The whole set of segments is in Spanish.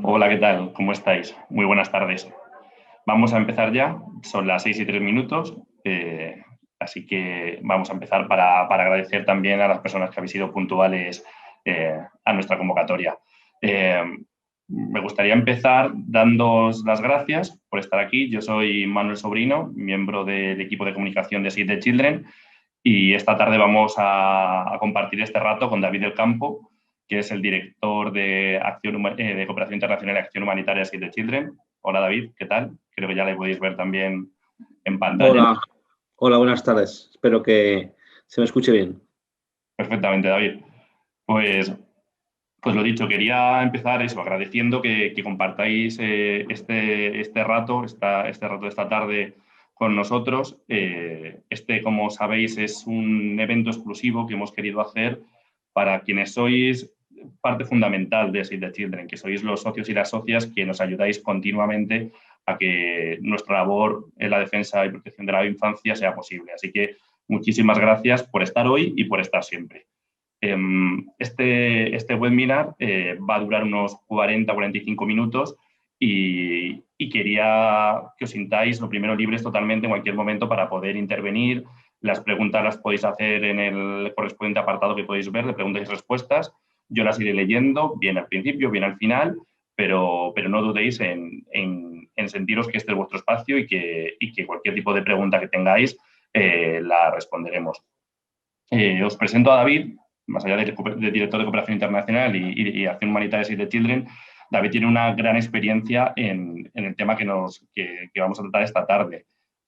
Hola, ¿qué tal? ¿Cómo estáis? Muy buenas tardes. Vamos a empezar ya, son las 6:03, así que vamos a empezar para agradecer también a las personas que habéis sido puntuales a nuestra convocatoria. Eh, Me gustaría empezar dándoos las gracias por estar aquí. Yo soy Manuel Sobrino, miembro del equipo de comunicación de Save the Children, y esta tarde vamos a compartir este rato con David del Campo, que es el director de Cooperación Internacional y Acción Humanitaria de Save the Children. Hola David, ¿qué tal? Creo que ya le podéis ver también en pantalla. Hola, hola, buenas tardes. Espero que se me escuche bien. Perfectamente, David. Pues, pues lo dicho, quería empezar eso, agradeciendo que compartáis este rato, este rato de esta tarde con nosotros. Como sabéis, es un evento exclusivo que hemos querido hacer para quienes sois parte fundamental de Save the Children, que sois los socios y las socias que nos ayudáis continuamente a que nuestra labor en la defensa y protección de la infancia sea posible. Así que muchísimas gracias por estar hoy y por estar siempre. Este webinar va a durar unos 40-45 minutos y quería que os sintáis, lo primero, libres totalmente en cualquier momento para poder intervenir. Las preguntas las podéis hacer en el correspondiente apartado que podéis ver de preguntas y respuestas. Yo las iré leyendo, bien al principio, bien al final, pero no dudéis en sentiros que este es vuestro espacio y que cualquier tipo de pregunta que tengáis la responderemos. Os presento a David, más allá de director de Cooperación Internacional y Acción Humanitaria de Save the Children. David tiene una gran experiencia en el tema que vamos a tratar esta tarde,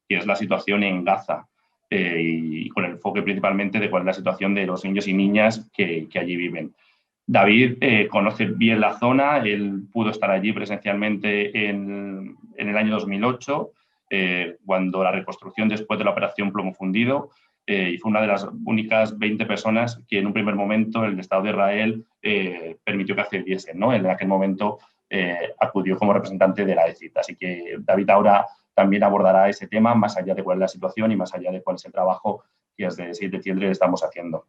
que es la situación en Gaza, y con el enfoque principalmente de cuál es la situación de los niños y niñas que allí viven. David conoce bien la zona, él pudo estar allí presencialmente en el año 2008, cuando la reconstrucción después de la operación Plomo Fundido, y fue una de las únicas 20 personas que en un primer momento el Estado de Israel permitió que accediesen, ¿no? En aquel momento acudió como representante de la ECIT. Así que David ahora también abordará ese tema, más allá de cuál es la situación y más allá de cuál es el trabajo que desde Save the Children estamos haciendo.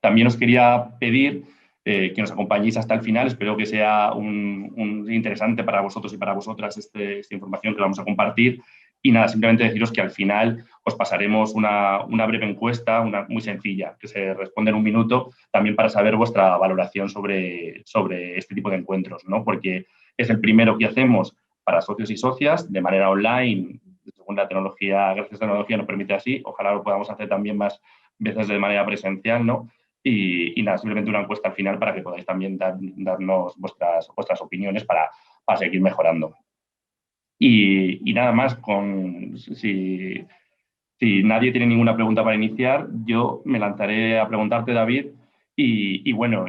También os quería pedir que nos acompañéis hasta el final. Espero que sea interesante para vosotros y para vosotras esta información que vamos a compartir. Y nada, simplemente deciros que al final os pasaremos una breve encuesta, muy sencilla, que se responde en un minuto, también para saber vuestra valoración sobre este tipo de encuentros, ¿no? Porque es el primero que hacemos para socios y socias de manera online, según la tecnología, gracias a la tecnología nos permite así. Ojalá lo podamos hacer también más veces de manera presencial, ¿no? Y nada, simplemente una encuesta al final para que podáis también darnos vuestras opiniones para seguir mejorando. Y nada más, si nadie tiene ninguna pregunta para iniciar, yo me lanzaré a preguntarte, David, bueno,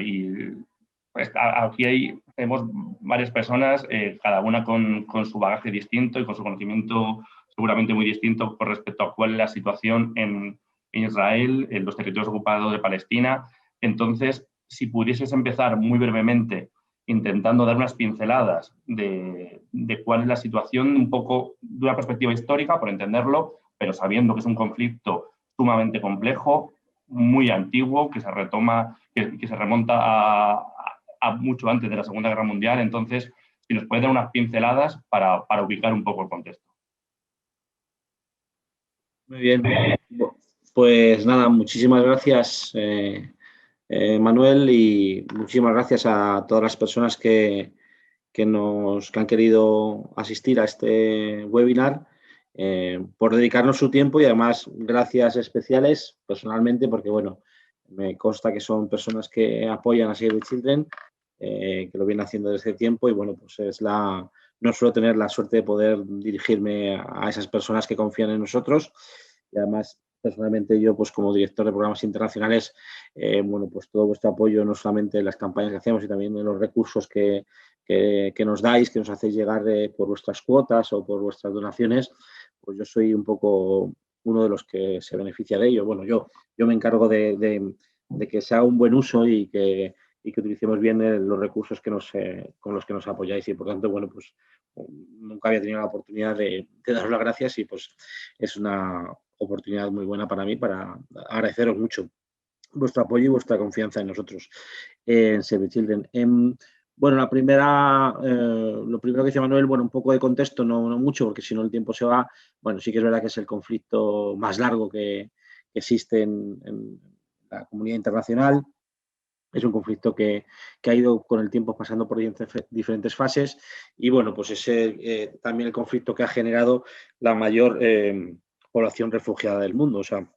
pues aquí tenemos varias personas, cada una con su bagaje distinto y con su conocimiento seguramente muy distinto con respecto a cuál es la situación en Israel, en los territorios ocupados de Palestina. Entonces, si pudieses empezar muy brevemente intentando dar unas pinceladas de cuál es la situación, un poco de una perspectiva histórica, por entenderlo, pero sabiendo que es un conflicto sumamente complejo, muy antiguo, que se remonta a mucho antes de la Segunda Guerra Mundial. Entonces, si nos pueden dar unas pinceladas para ubicar un poco el contexto. Muy bien. Pues nada, muchísimas gracias, Manuel, y muchísimas gracias a todas las personas que han querido asistir a este webinar, por dedicarnos su tiempo, y además gracias especiales personalmente porque, bueno, me consta que son personas que apoyan a Save the Children, que lo vienen haciendo desde tiempo, y bueno, pues no suelo tener la suerte de poder dirigirme a esas personas que confían en nosotros. Y además, personalmente yo, pues como director de programas internacionales, bueno, pues todo vuestro apoyo, no solamente en las campañas que hacemos y también en los recursos que nos dais, que nos hacéis llegar por vuestras cuotas o por vuestras donaciones, pues yo soy un poco uno de los que se beneficia de ello. Bueno, yo me encargo de que sea un buen uso y que utilicemos bien los recursos con los que nos apoyáis, y por tanto, bueno, pues nunca había tenido la oportunidad de daros las gracias, y pues es una oportunidad muy buena para mí para agradeceros mucho. vuestro apoyo y vuestra confianza en nosotros, en Save the Children. Bueno, lo primero que dice Manuel, bueno, un poco de contexto, no mucho, porque si no el tiempo se va. Bueno, sí que es verdad que es el conflicto más largo que existe en la comunidad internacional. Es un conflicto que ha ido con el tiempo pasando por diferentes fases y, bueno, pues es también el conflicto que ha generado la mayor población refugiada del mundo. O sea,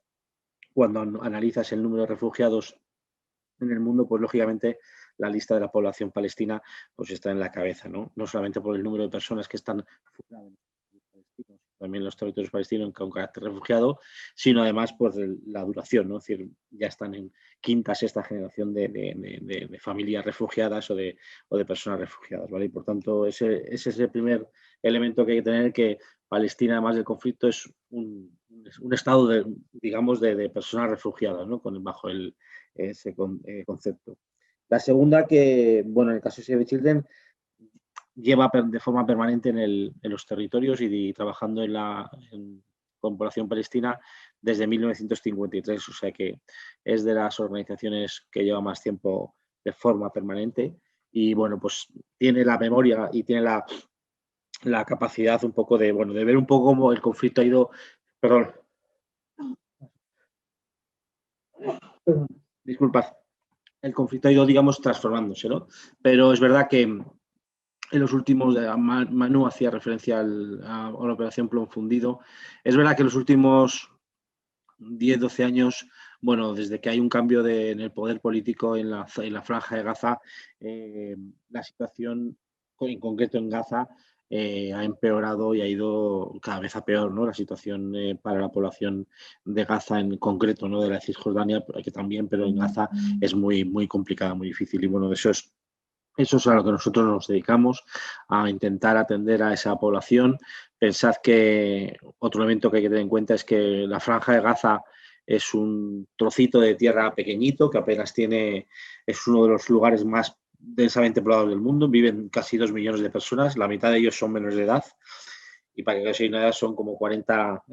cuando analizas el número de refugiados en el mundo, pues lógicamente la lista de la población palestina pues está en la cabeza, ¿no? No solamente por el número de personas que están refugiadas también los territorios palestinos con carácter refugiado, sino además por la duración, ¿no? Es decir, ya están en quinta, sexta generación de familias refugiadas o de personas refugiadas, ¿vale? Y por tanto, ese es el primer elemento que hay que tener, que Palestina, además del conflicto, es un estado, digamos, de personas refugiadas, ¿no? Bajo ese concepto. La segunda, que, bueno, en el caso de Save the Children, lleva de forma permanente en los territorios y trabajando con población palestina desde 1953, o sea que es de las organizaciones que lleva más tiempo de forma permanente y, bueno, pues tiene la memoria y tiene la capacidad un poco de ver un poco cómo el conflicto ha ido, perdón, disculpad, el conflicto ha ido, digamos, transformándose, ¿no? Pero es verdad que en los últimos, Manu hacía referencia a la operación Plom Fundido. Es verdad que en los últimos 10, 12 años, bueno, desde que hay un cambio en el poder político en la franja de Gaza, la situación, en concreto en Gaza, ha empeorado y ha ido cada vez a peor, ¿no? La situación para la población de Gaza en concreto, ¿no? De la Cisjordania, que también, pero en Gaza es muy, muy complicada, muy difícil. Y, bueno, eso es a lo que nosotros nos dedicamos, a intentar atender a esa población. Pensad que otro elemento que hay que tener en cuenta es que la franja de Gaza es un trocito de tierra pequeñito que apenas es uno de los lugares más densamente poblados del mundo. Viven casi 2 millones de personas, la mitad de ellos son menores de edad y, para que os hagáis una idea, son como 40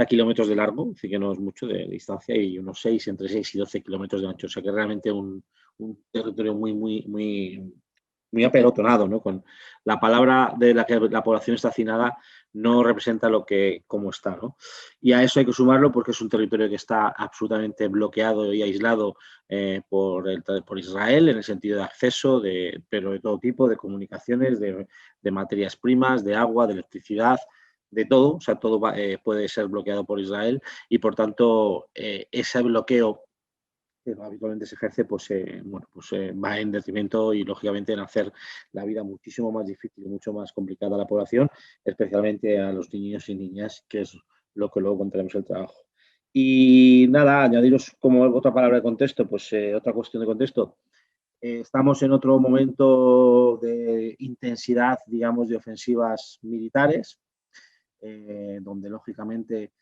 kilómetros de largo, así que no es mucho de distancia, y unos entre 6 y 12 kilómetros de ancho. O sea que realmente un territorio muy, muy, muy, muy apelotonado, ¿no? Con la palabra de la que la población está hacinada no representa cómo está, ¿no? Y a eso hay que sumarlo porque es un territorio que está absolutamente bloqueado y aislado por Israel en el sentido de acceso, pero de todo tipo, de comunicaciones, de materias primas, de agua, de electricidad, de todo. O sea, todo puede ser bloqueado por Israel y, por tanto, ese bloqueo que habitualmente se ejerce, pues va en detrimento y, lógicamente, en hacer la vida muchísimo más difícil y mucho más complicada a la población, especialmente a los niños y niñas, que es lo que luego contaremos el trabajo. Y nada, añadiros como otra palabra de contexto, pues otra cuestión de contexto. Estamos en otro momento de intensidad, digamos, de ofensivas militares, donde, lógicamente,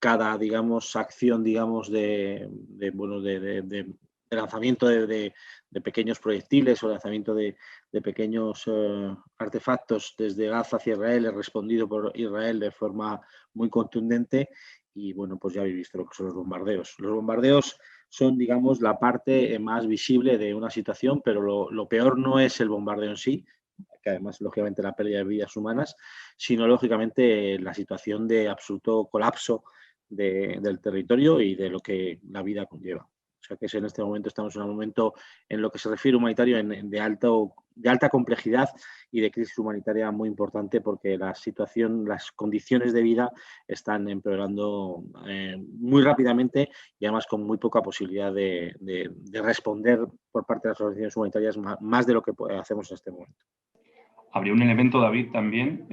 cada, digamos, acción, digamos, de lanzamiento de pequeños proyectiles o lanzamiento de pequeños artefactos desde Gaza hacia Israel es respondido por Israel de forma muy contundente. Y, bueno, pues ya habéis visto lo que son los bombardeos. Los bombardeos son, digamos, la parte más visible de una situación, pero lo peor no es el bombardeo en sí, que además, lógicamente, la pérdida de vidas humanas, sino, lógicamente, la situación de absoluto colapso del territorio y de lo que la vida conlleva. O sea, que en este momento estamos en un momento, en lo que se refiere humanitario, de alta complejidad y de crisis humanitaria muy importante, porque las condiciones de vida están empeorando muy rápidamente y, además, con muy poca posibilidad de responder por parte de las organizaciones humanitarias más de lo que hacemos en este momento. Habría un elemento, David, también,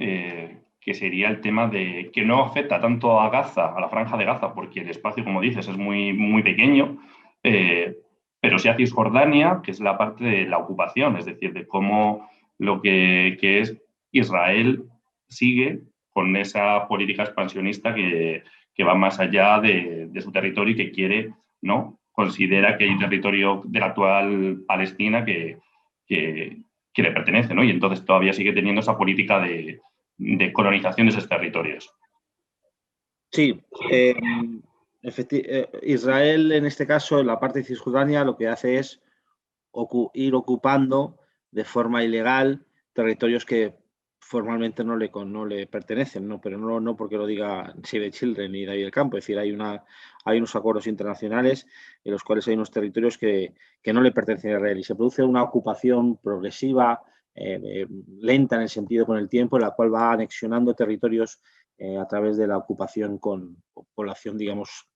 que sería el tema de que no afecta tanto a Gaza, a la franja de Gaza, porque el espacio, como dices, es muy, muy pequeño, pero sí a Cisjordania, que es la parte de la ocupación, es decir, de cómo lo que es Israel sigue con esa política expansionista que va más allá de su territorio y que quiere, ¿no? Considera que hay un territorio de la actual Palestina que le pertenece, ¿no? Y entonces todavía sigue teniendo esa política de colonización de esos territorios. Sí, Israel, en este caso, en la parte de Cisjordania, lo que hace es ir ocupando de forma ilegal territorios que formalmente no le pertenecen, ¿no? Pero no porque lo diga Save the Children ni David del Campo. Es decir, hay unos acuerdos internacionales en los cuales hay unos territorios que no le pertenecen a Israel y se produce una ocupación progresiva, lenta en el sentido con el tiempo, en la cual va anexionando territorios a través de la ocupación con población, digamos,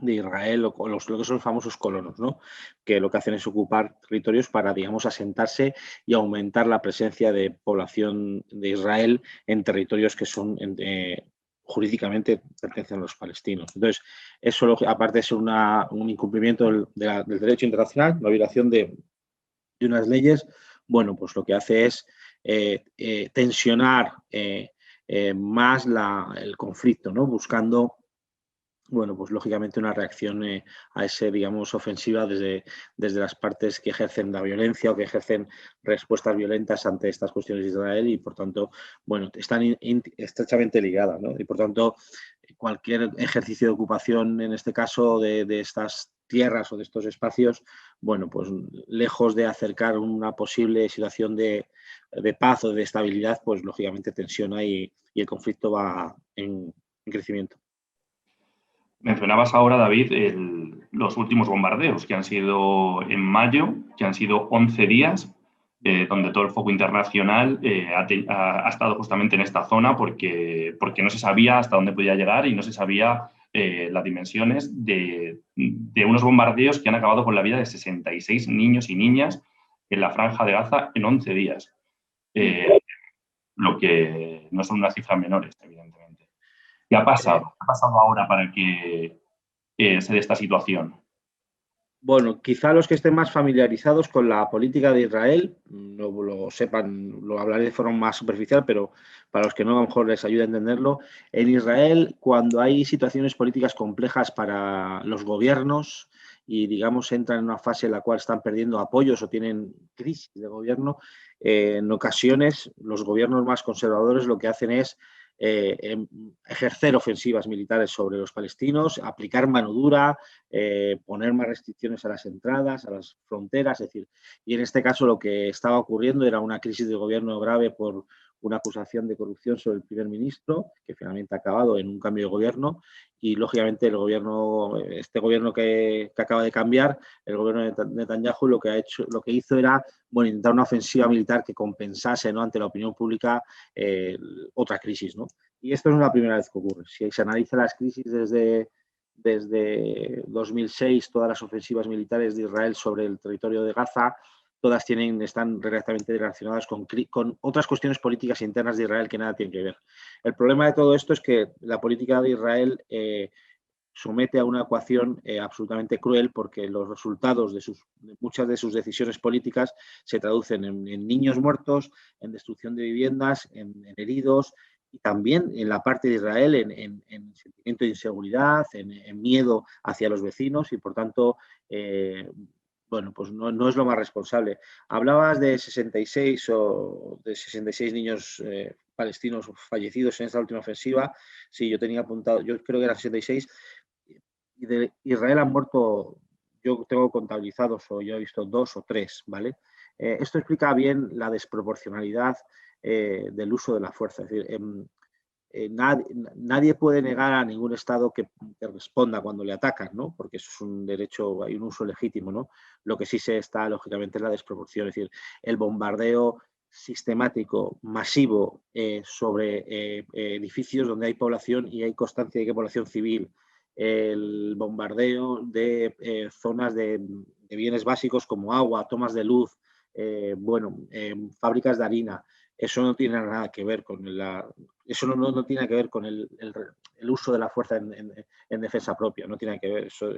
de Israel o lo que son los famosos colonos, ¿no? Que lo que hacen es ocupar territorios para, digamos, asentarse y aumentar la presencia de población de Israel en territorios que son jurídicamente pertenecen a los palestinos. Entonces, eso, aparte de ser un incumplimiento del derecho internacional, una violación de unas leyes, bueno, pues lo que hace es tensionar más el conflicto, ¿no? Buscando, bueno, pues lógicamente una reacción a ese, digamos, ofensiva desde las partes que ejercen la violencia o que ejercen respuestas violentas ante estas cuestiones de Israel y, por tanto, bueno, están estrechamente ligadas, ¿no? Y, por tanto, cualquier ejercicio de ocupación, en este caso, de estas tierras o de estos espacios, bueno, pues lejos de acercar una posible situación de paz o de estabilidad, pues lógicamente tensiona y el conflicto va en crecimiento. Mencionabas ahora, David, los últimos bombardeos que han sido en mayo, que han sido 11 días, donde todo el foco internacional ha estado justamente en esta zona porque no se sabía hasta dónde podía llegar y no se sabía las dimensiones de unos bombardeos que han acabado con la vida de 66 niños y niñas en la Franja de Gaza en 11 días. Lo que no son unas cifras menores, evidentemente. ¿Qué ha pasado? ¿Qué ha pasado ahora para que se dé esta situación? Bueno, quizá los que estén más familiarizados con la política de Israel lo sepan, lo hablaré de forma más superficial, pero para los que no, a lo mejor les ayuda a entenderlo. En Israel, cuando hay situaciones políticas complejas para los gobiernos y, digamos, entran en una fase en la cual están perdiendo apoyos o tienen crisis de gobierno, en ocasiones los gobiernos más conservadores lo que hacen es ejercer ofensivas militares sobre los palestinos, aplicar mano dura, poner más restricciones a las entradas, a las fronteras, es decir, y en este caso lo que estaba ocurriendo era una crisis de gobierno grave por una acusación de corrupción sobre el primer ministro, que finalmente ha acabado en un cambio de gobierno, y lógicamente este gobierno que acaba de cambiar, el gobierno de Netanyahu, lo que hizo era, bueno, intentar una ofensiva militar que compensase, ¿no?, ante la opinión pública otra crisis, ¿no? Y esto no es la primera vez que ocurre. Si se analiza las crisis desde 2006, todas las ofensivas militares de Israel sobre el territorio de Gaza, todas están directamente relacionadas con otras cuestiones políticas internas de Israel que nada tienen que ver. El problema de todo esto es que la política de Israel somete a una ecuación absolutamente cruel porque los resultados de muchas de sus decisiones políticas se traducen en niños muertos, en destrucción de viviendas, en heridos, y también en la parte de Israel en sentimiento de inseguridad, en miedo hacia los vecinos y, por tanto, bueno, pues no es lo más responsable. Hablabas de 66 niños palestinos fallecidos en esta última ofensiva. Sí, yo tenía apuntado, yo creo que eran 66. Y de Israel han muerto, yo tengo contabilizados, o yo he visto 2 o 3, ¿vale? Esto explica bien la desproporcionalidad del uso de la fuerza. Es decir, nadie puede negar a ningún Estado que responda cuando le atacan, ¿no? Porque eso es un derecho, hay un uso legítimo, ¿no? Lo que sí se está, lógicamente, es la desproporción. Es decir, el bombardeo sistemático, masivo, sobre edificios donde hay población y hay constancia de que hay población civil, el bombardeo de zonas de bienes básicos como agua, tomas de luz, fábricas de harina. Eso no tiene nada que ver con eso no tiene que ver con el uso de la fuerza en defensa propia, no tiene que ver. Eso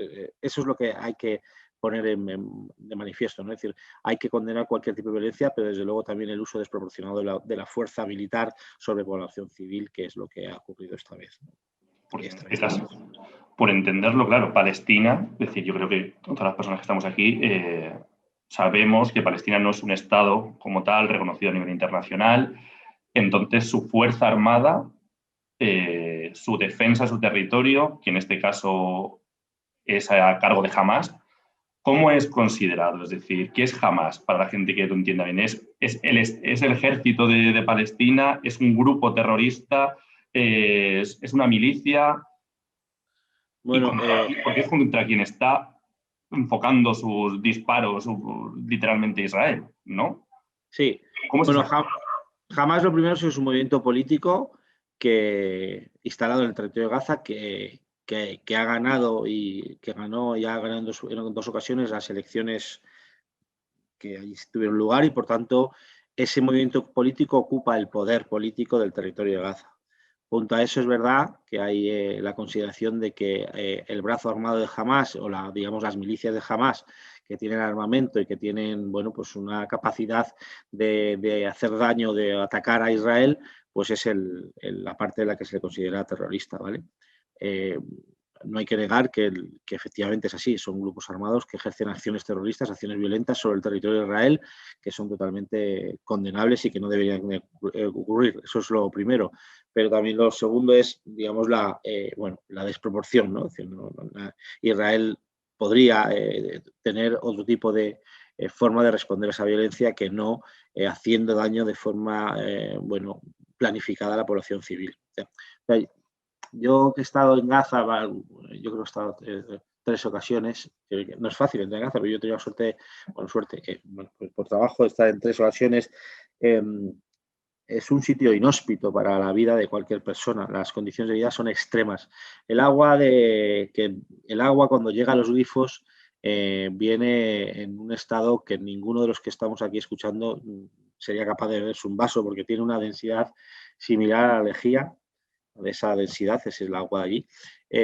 es lo que hay que poner de manifiesto, ¿no? Es decir, hay que condenar cualquier tipo de violencia, pero desde luego también el uso desproporcionado de la fuerza militar sobre población civil, que es lo que ha ocurrido esta vez, ¿no? Por entenderlo, claro, Palestina, es decir, yo creo que todas las personas que estamos aquí sabemos que Palestina no es un Estado como tal reconocido a nivel internacional, entonces su fuerza armada su defensa de su territorio, que en este caso es a cargo de Hamás. ¿Cómo es considerado? Es decir, ¿qué es Hamás? Para la gente que lo entienda bien. ¿Es el ejército de Palestina? ¿Es un grupo terrorista? ¿Es una milicia? Bueno, Porque es contra quien está enfocando sus disparos literalmente Israel, ¿no? sí. ¿Cómo es Bueno, esa? Hamás lo primero es un movimiento político instalado en el territorio de Gaza que ha ganado y que ganó y ha ganado en dos ocasiones las elecciones que allí tuvieron lugar y, por tanto, ese movimiento político ocupa el poder político del territorio de Gaza. Junto a eso es verdad que hay la consideración de que el brazo armado de Hamás o digamos las milicias de Hamás que tienen armamento y que tienen bueno, pues una capacidad de hacer daño, de atacar a Israel, pues es la parte de la que se le considera terrorista, ¿vale? No hay que negar que efectivamente es así, son grupos armados que ejercen acciones terroristas, acciones violentas sobre el territorio de Israel, que son totalmente condenables y que no deberían ocurrir. Eso es lo primero. Pero también lo segundo es, digamos, la desproporción, ¿no? Es decir, Israel podría tener otro tipo de forma de responder a esa violencia que no haciendo daño de forma planificada a la población civil. Yo que he estado en Gaza, yo creo que he estado 3 ocasiones, no es fácil entrar en Gaza, pero yo he tenido suerte que pues por trabajo estar en 3 ocasiones. Es un sitio inhóspito para la vida de cualquier persona. Las condiciones de vida son extremas. El agua cuando llega a los grifos viene en un estado que ninguno de los que estamos aquí escuchando sería capaz de beberse un vaso porque tiene una densidad similar a la lejía, de esa densidad, es el agua de allí.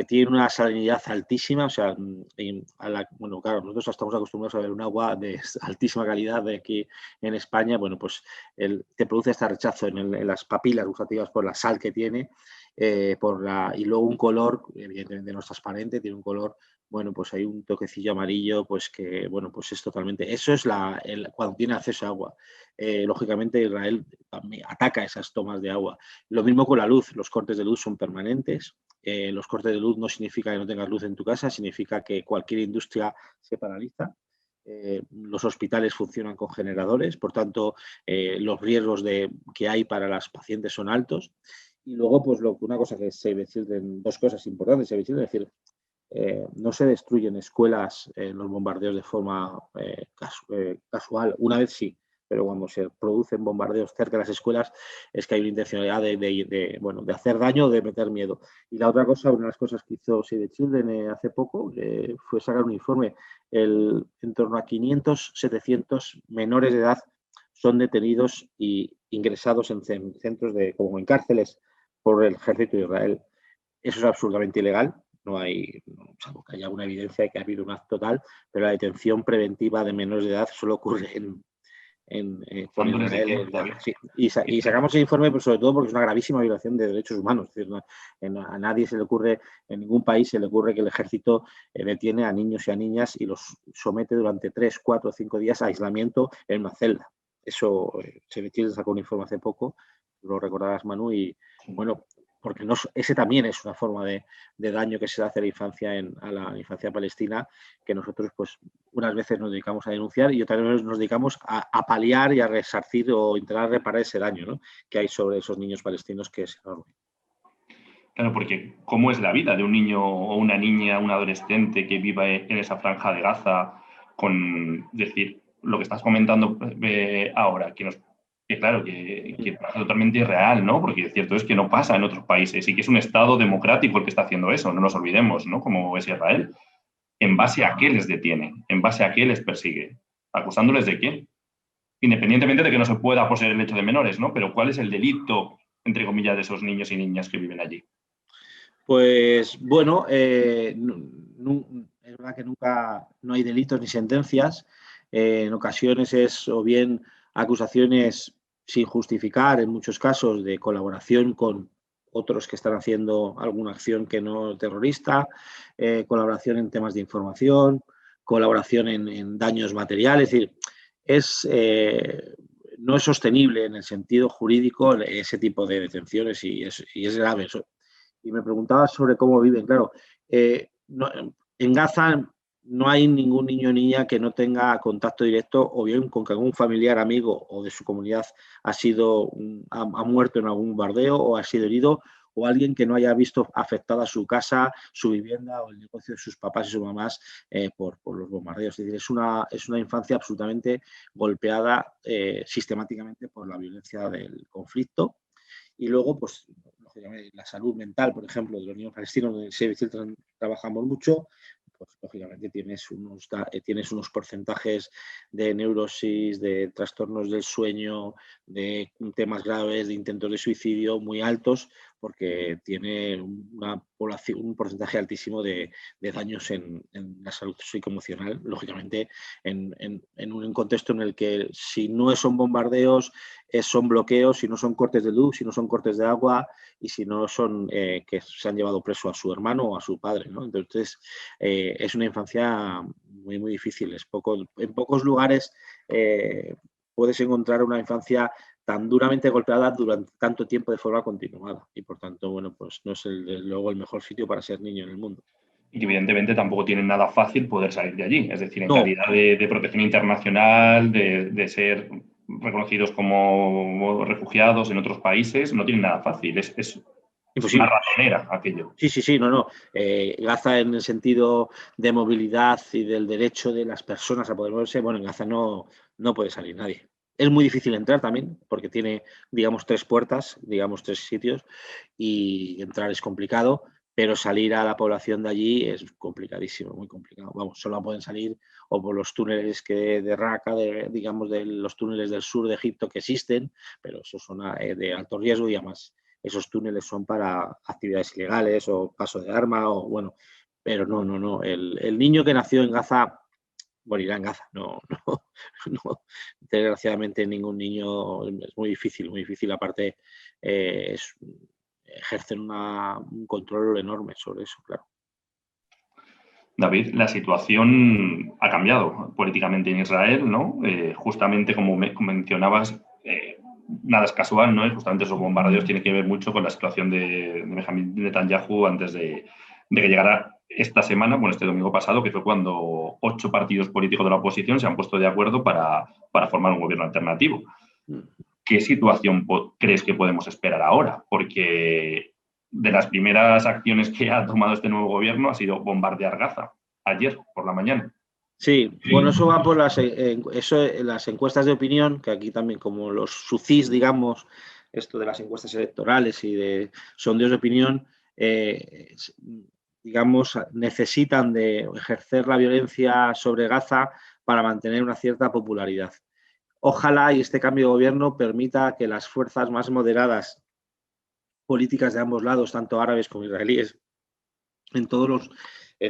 Tiene una salinidad altísima, o sea, claro, nosotros estamos acostumbrados a ver un agua de altísima calidad de aquí en España, bueno, pues te produce este rechazo en las papilas gustativas por la sal que tiene, y luego un color, evidentemente no es transparente, tiene un color, bueno, pues hay un toquecillo amarillo, pues que, bueno, pues es totalmente, eso es cuando tiene acceso a agua. Lógicamente Israel también ataca esas tomas de agua. Lo mismo con la luz, los cortes de luz son permanentes. Los cortes de luz no significa que no tengas luz en tu casa, significa que cualquier industria se paraliza. Los hospitales funcionan con generadores, por tanto, los riesgos que hay para las pacientes son altos. Y luego, pues una cosa que se deciden, 2 cosas importantes, se deciden, es decir, no se destruyen escuelas en los bombardeos de forma casual, una vez sí, pero cuando se producen bombardeos cerca de las escuelas es que hay una intencionalidad de hacer daño o de meter miedo. Y la otra cosa, una de las cosas que hizo Save the Children hace poco fue sacar un informe. En torno a 500, 700 menores de edad son detenidos y ingresados en centros como en cárceles por el ejército de Israel. Eso es absolutamente ilegal. No hay, salvo que haya una evidencia de que ha habido un acto tal, pero la detención preventiva de menores de edad solo ocurre con Israel. Sí. Y sacamos el informe pues, sobre todo porque es una gravísima violación de derechos humanos. Es decir, a nadie se le ocurre, en ningún país se le ocurre que el ejército detiene a niños y a niñas y los somete durante 3, 4, 5 días a aislamiento en una celda. Eso se le sacó un informe hace poco, lo recordarás, Manu, y bueno, porque ese también es una forma de daño que se hace a la infancia palestina, que nosotros pues unas veces nos dedicamos a denunciar y otras veces nos dedicamos a paliar y a resarcir o intentar reparar ese daño, ¿no?, que hay sobre esos niños palestinos, que es enorme. Claro, porque ¿cómo es la vida de un niño o una niña, un adolescente que viva en esa franja de Gaza es decir, lo que estás comentando ahora, que claro, que es totalmente irreal, ¿no? Porque cierto es que no pasa en otros países y que es un Estado democrático el que está haciendo eso, no nos olvidemos, ¿no? Como es Israel. ¿En base a qué les detiene? ¿En base a qué les persigue? ¿Acusándoles de qué? Independientemente de que no se pueda poseer el hecho de menores, ¿no? Pero ¿cuál es el delito, entre comillas, de esos niños y niñas que viven allí? Pues bueno, es verdad que nunca no hay delitos ni sentencias. En ocasiones es o bien acusaciones sin justificar, en muchos casos, de colaboración con otros que están haciendo alguna acción que no terrorista, colaboración en temas de información, colaboración en daños materiales. Es decir, no es sostenible en el sentido jurídico ese tipo de detenciones y es grave eso. Y me preguntaba sobre cómo viven. Claro, en Gaza no hay ningún niño o niña que no tenga contacto directo o bien con que algún familiar, amigo o de su comunidad ha muerto en algún bombardeo o ha sido herido, o alguien que no haya visto afectada su casa, su vivienda o el negocio de sus papás y sus mamás por los bombardeos. Es decir, es una infancia absolutamente golpeada sistemáticamente por la violencia del conflicto. Y luego, pues, la salud mental, por ejemplo, de los niños palestinos, donde en Save the Children trabajamos mucho, pues lógicamente tienes unos porcentajes de neurosis, de trastornos del sueño, de temas graves, de intentos de suicidio muy altos, porque tiene un porcentaje altísimo de daños en la salud psicoemocional, lógicamente en un contexto en el que si no son bombardeos, son bloqueos, si no son cortes de luz, si no son cortes de agua y si no son que se han llevado preso a su hermano o a su padre, ¿no? Entonces, es una infancia muy, muy difícil. En pocos lugares puedes encontrar una infancia tan duramente golpeada durante tanto tiempo de forma continuada y, por tanto, bueno, pues no es luego el mejor sitio para ser niño en el mundo. Y que evidentemente tampoco tienen nada fácil poder salir de allí. Es decir, en No. calidad de protección internacional, de ser reconocidos como refugiados en otros países, no tienen nada fácil. Es imposible. Una ratonera aquello. Sí, no. Gaza en el sentido de movilidad y del derecho de las personas a poder moverse, bueno, en Gaza no puede salir nadie. Es muy difícil entrar también porque tiene, digamos, 3 puertas, digamos, 3 sitios y entrar es complicado, pero salir a la población de allí es complicadísimo, muy complicado. Vamos, solo pueden salir o por los túneles de Raqqa, digamos, de los túneles del sur de Egipto que existen, pero esos son de alto riesgo y además esos túneles son para actividades ilegales o paso de arma o bueno, pero no. El niño que nació en Gaza morirá en Gaza. No. Desgraciadamente ningún niño, es muy difícil. Aparte, ejercen un control enorme sobre eso, claro. David, la situación ha cambiado políticamente en Israel, ¿no? Justamente como mencionabas, nada es casual, ¿no? Y justamente esos bombardeos tienen que ver mucho con la situación de Benjamin Netanyahu antes de que llegara esta semana, bueno, este domingo pasado, que fue cuando 8 partidos políticos de la oposición se han puesto de acuerdo para formar un gobierno alternativo. ¿Qué situación crees que podemos esperar ahora? Porque de las primeras acciones que ha tomado este nuevo gobierno ha sido bombardear Gaza, ayer por la mañana. Sí, bueno, eso va por las encuestas de opinión, que aquí también como los SUCIS, digamos, esto de las encuestas electorales y de sondeos de opinión, digamos, necesitan de ejercer la violencia sobre Gaza para mantener una cierta popularidad. Ojalá y este cambio de gobierno permita que las fuerzas más moderadas políticas de ambos lados, tanto árabes como israelíes, en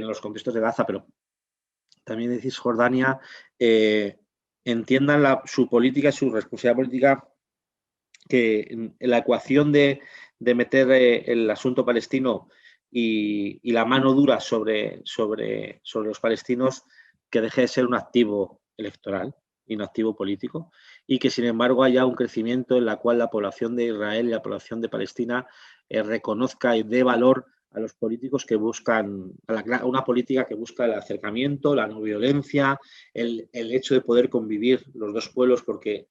los contextos de Gaza, pero también de Cisjordania, entiendan su política, su responsabilidad política, que en la ecuación de meter el asunto palestino y la mano dura sobre los palestinos, que deje de ser un activo electoral y un activo político, y que sin embargo haya un crecimiento en la cual la población de Israel y la población de Palestina reconozca y dé valor a los políticos que buscan, una política que busca el acercamiento, la no violencia, el hecho de poder convivir los dos pueblos, porque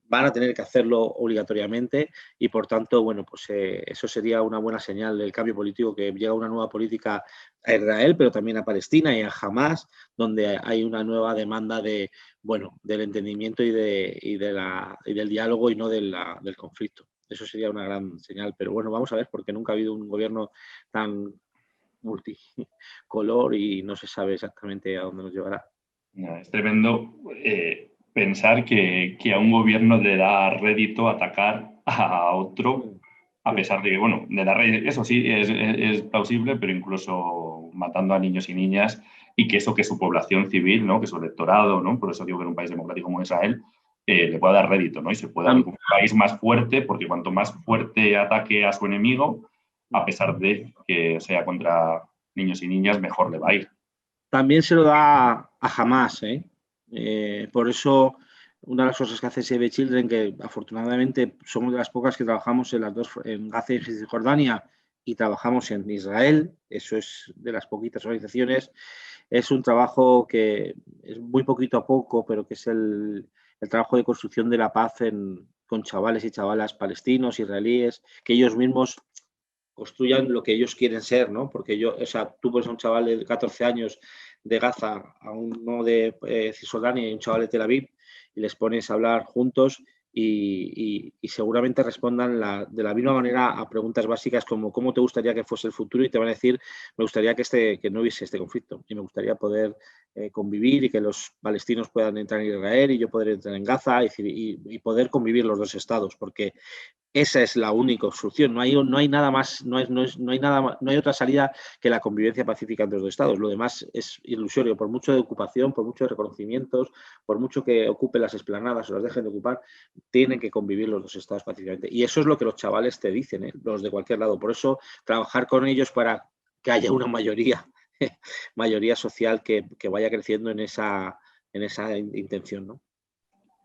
van a tener que hacerlo obligatoriamente y, por tanto, bueno, pues eso sería una buena señal del cambio político, que llega una nueva política a Israel, pero también a Palestina y a Hamas, donde hay una nueva demanda del entendimiento y del diálogo y no del conflicto. Eso sería una gran señal, pero bueno, vamos a ver, porque nunca ha habido un gobierno tan multicolor y no se sabe exactamente a dónde nos llevará. Es tremendo pensar que a un gobierno le da rédito atacar a otro, a pesar de que, bueno, de la red, eso sí, es plausible, pero incluso matando a niños y niñas, y que eso que su población civil, ¿no? Que su electorado, ¿no? Por eso digo que en un país democrático como Israel le pueda dar rédito, ¿no? Y se pueda ver un país más fuerte, porque cuanto más fuerte ataque a su enemigo, a pesar de que sea contra niños y niñas, mejor le va a ir. También se lo da a Hamas, por eso una de las cosas que hace Save the Children, que afortunadamente somos de las pocas que trabajamos en las dos, en Gaza y Cisjordania, y trabajamos en Israel, eso es de las poquitas organizaciones, es un trabajo que es muy poquito a poco, pero que es el trabajo de construcción de la paz con chavales y chavalas palestinos, israelíes, que ellos mismos construyan lo que ellos quieren ser, ¿no? Porque tú ves a un chaval de 14 años de Gaza, a uno de Cisjordania y un chaval de Tel Aviv, y les pones a hablar juntos y seguramente respondan de la misma manera a preguntas básicas como ¿cómo te gustaría que fuese el futuro? Y te van a decir, me gustaría que no hubiese este conflicto y me gustaría poder convivir y que los palestinos puedan entrar en Israel y yo poder entrar en Gaza y poder convivir los dos estados, porque esa es la única solución. No hay nada más, no hay otra salida que la convivencia pacífica entre los dos estados. Lo demás es ilusorio. Por mucho de ocupación, por muchos reconocimientos, por mucho que ocupen las esplanadas o las dejen de ocupar, tienen que convivir los dos estados pacíficamente. Y eso es lo que los chavales te dicen, los de cualquier lado. Por eso, trabajar con ellos para que haya una mayoría social que vaya creciendo en esa intención, ¿no?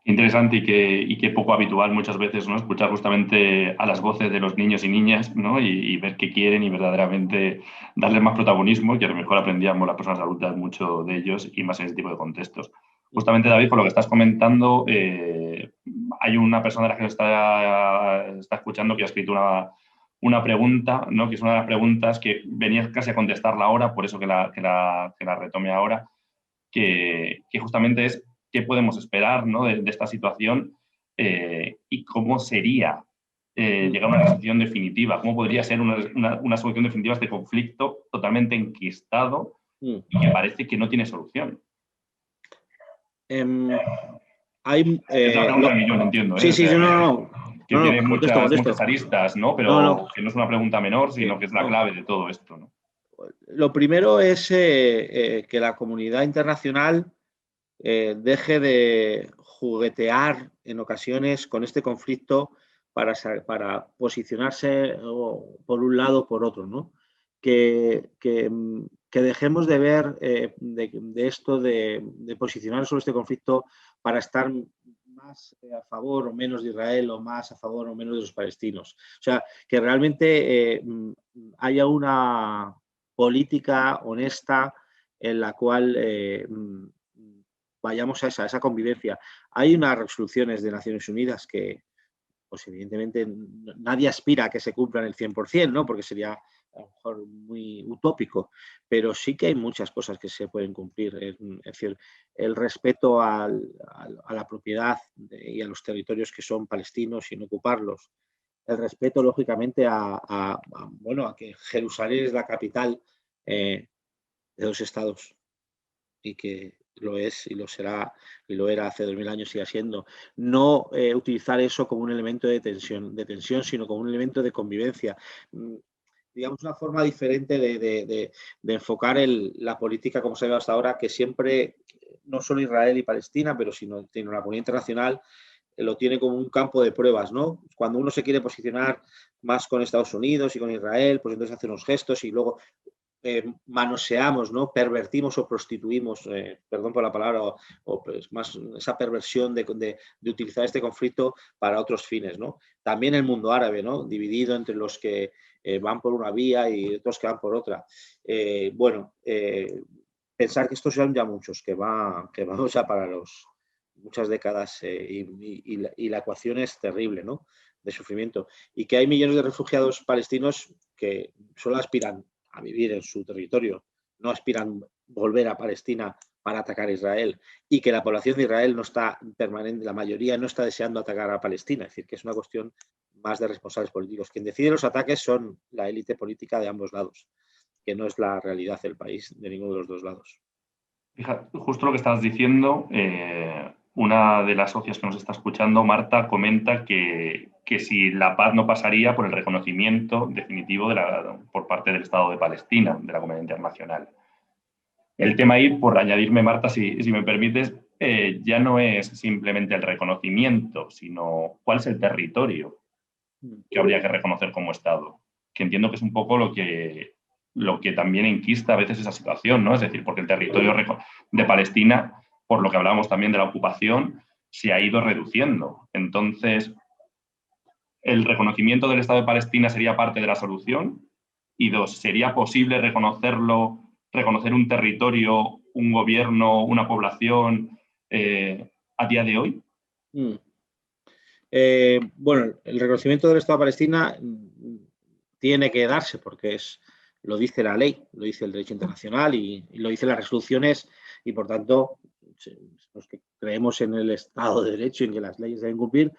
Interesante y que poco habitual muchas veces, ¿no? Escuchar justamente a las voces de los niños y niñas, ¿no? Y ver qué quieren y verdaderamente darles más protagonismo, que a lo mejor aprendíamos las personas adultas mucho de ellos y más en ese tipo de contextos. Justamente, David, por lo que estás comentando, hay una persona de la que nos está escuchando que ha escrito una pregunta, ¿no? Que es una de las preguntas que venía casi a contestarla ahora, por eso que la retome ahora, que justamente es qué podemos esperar, ¿no? de esta situación y cómo sería llegar a una solución definitiva, cómo podría ser una solución definitiva a este conflicto totalmente enquistado y que parece que no tiene solución. Es la pregunta del millón, entiendo. Sí, sí, no. Que tiene muchas aristas, ¿no? Pero que no es una pregunta menor, sino que es la clave de todo esto, ¿no? Lo primero es que la comunidad internacional deje de juguetear en ocasiones con este conflicto para posicionarse por un lado o por otro, ¿no? Que dejemos de ver de esto de posicionar sobre este conflicto para estar más a favor o menos de Israel o más a favor o menos de los palestinos. O sea, que realmente haya una política honesta en la cual vayamos a esa convivencia. Hay unas resoluciones de Naciones Unidas que, pues evidentemente, nadie aspira a que se cumplan el 100%, ¿no? Porque sería a lo mejor muy utópico, pero sí que hay muchas cosas que se pueden cumplir. Es decir, el respeto a la propiedad y a los territorios que son palestinos sin ocuparlos. El respeto, lógicamente, a que Jerusalén es la capital de los estados y que lo es y lo será y lo era hace 2000 años, sigue siendo. No utilizar eso como un elemento de tensión, sino como un elemento de convivencia. Digamos, una forma diferente de enfocar la política como se ve hasta ahora, que siempre, no solo Israel y Palestina, pero sino la comunidad internacional, lo tiene como un campo de pruebas, ¿no? Cuando uno se quiere posicionar más con Estados Unidos y con Israel, pues entonces hace unos gestos y luego manoseamos, ¿no? Pervertimos o prostituimos, perdón por la palabra, o pues más esa perversión de utilizar este conflicto para otros fines, ¿no? También el mundo árabe, ¿no? Dividido entre los que van por una vía y otros que van por otra. Pensar que estos son ya muchos, que vamos ya para muchas décadas y la ecuación es terrible, ¿no? De sufrimiento. Y que hay millones de refugiados palestinos que solo aspiran a vivir en su territorio, no aspiran volver a Palestina para atacar a Israel y que la población de Israel no está permanente, la mayoría no está deseando atacar a Palestina, es decir, que es una cuestión más de responsables políticos. Quien decide los ataques son la élite política de ambos lados, que no es la realidad del país de ninguno de los dos lados. Fíjate, justo lo que estás diciendo, una de las socias que nos está escuchando, Marta, comenta que si la paz no pasaría por el reconocimiento definitivo por parte del Estado de Palestina, de la comunidad internacional. El tema ahí, por añadirme, Marta, si me permites, ya no es simplemente el reconocimiento, sino cuál es el territorio que habría que reconocer como Estado, que entiendo que es un poco lo que también enquista a veces esa situación, ¿no? Es decir, porque el territorio de Palestina, por lo que hablábamos también de la ocupación, se ha ido reduciendo. Entonces, ¿el reconocimiento del Estado de Palestina sería parte de la solución? Y dos, ¿sería posible reconocerlo, reconocer un territorio, un gobierno, una población a día de hoy? Bueno, el reconocimiento del Estado de Palestina tiene que darse porque lo dice la ley, lo dice el derecho internacional y lo dicen las resoluciones, y por tanto los que creemos en el Estado de Derecho y en que las leyes deben cumplir,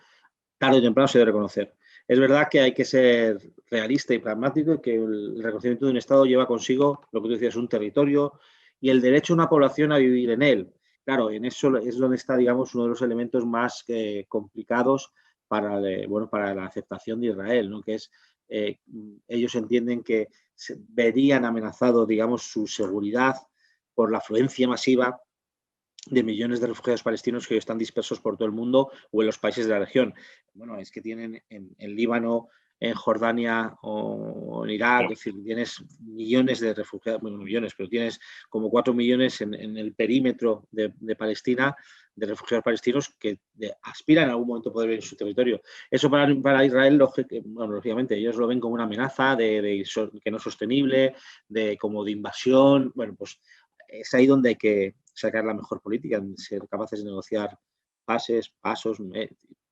tarde o temprano se debe reconocer. Es verdad que hay que ser realista y pragmático y que el reconocimiento de un Estado lleva consigo, lo que tú decías, un territorio y el derecho de una población a vivir en él. Claro, en eso es donde está, digamos, uno de los elementos más complicados para la aceptación de Israel, ¿no? Que es, ellos entienden que verían amenazado, digamos, su seguridad por la afluencia masiva de millones de refugiados palestinos que hoy están dispersos por todo el mundo o en los países de la región. Bueno, es que tienen en Líbano, en Jordania o en Irak, es decir, tienes millones de refugiados, bueno, millones, pero tienes como 4 millones en el perímetro de Palestina, de refugiados palestinos que aspiran en algún momento a poder vivir en su territorio. Eso para Israel, lógicamente, ellos lo ven como una amenaza que no es sostenible, como de invasión. Bueno, pues es ahí donde hay que sacar la mejor política, ser capaces de negociar pasos,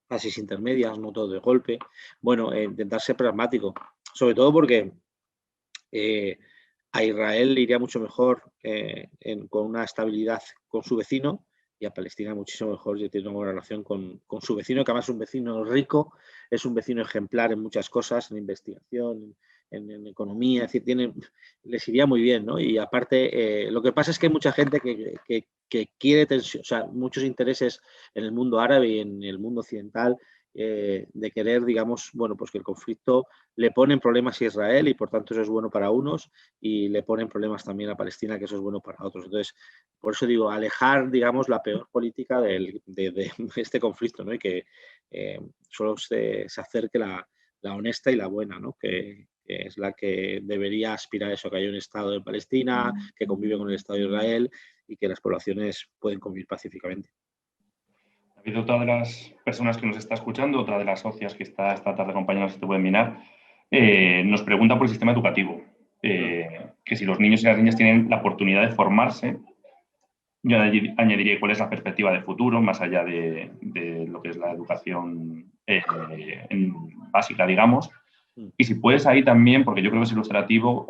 fases intermedias, no todo de golpe. Bueno, intentar ser pragmático, sobre todo porque a Israel le iría mucho mejor con una estabilidad con su vecino, y a Palestina muchísimo mejor si tiene una buena relación con su vecino, que además es un vecino rico, es un vecino ejemplar en muchas cosas, en investigación, en economía, es decir, les iría muy bien, ¿no? Y aparte, lo que pasa es que hay mucha gente que quiere tensión, o sea, muchos intereses en el mundo árabe y en el mundo occidental de querer, digamos, bueno, pues que el conflicto le ponen problemas a Israel y por tanto eso es bueno para unos y le ponen problemas también a Palestina, que eso es bueno para otros. Entonces, por eso digo, alejar, digamos, la peor política de este conflicto, ¿no? Y que solo se acerque la honesta y la buena, ¿no? Que es la que debería aspirar a eso, que haya un Estado de Palestina, que convive con el Estado de Israel y que las poblaciones pueden convivir pacíficamente. David, otra de las personas que nos está escuchando, otra de las socias que está esta tarde acompañándonos en este webinar, nos pregunta por el sistema educativo, que si los niños y las niñas tienen la oportunidad de formarse. Yo añadiría cuál es la perspectiva de futuro, más allá de lo que es la educación básica, digamos. Y si puedes ahí también, porque yo creo que es ilustrativo,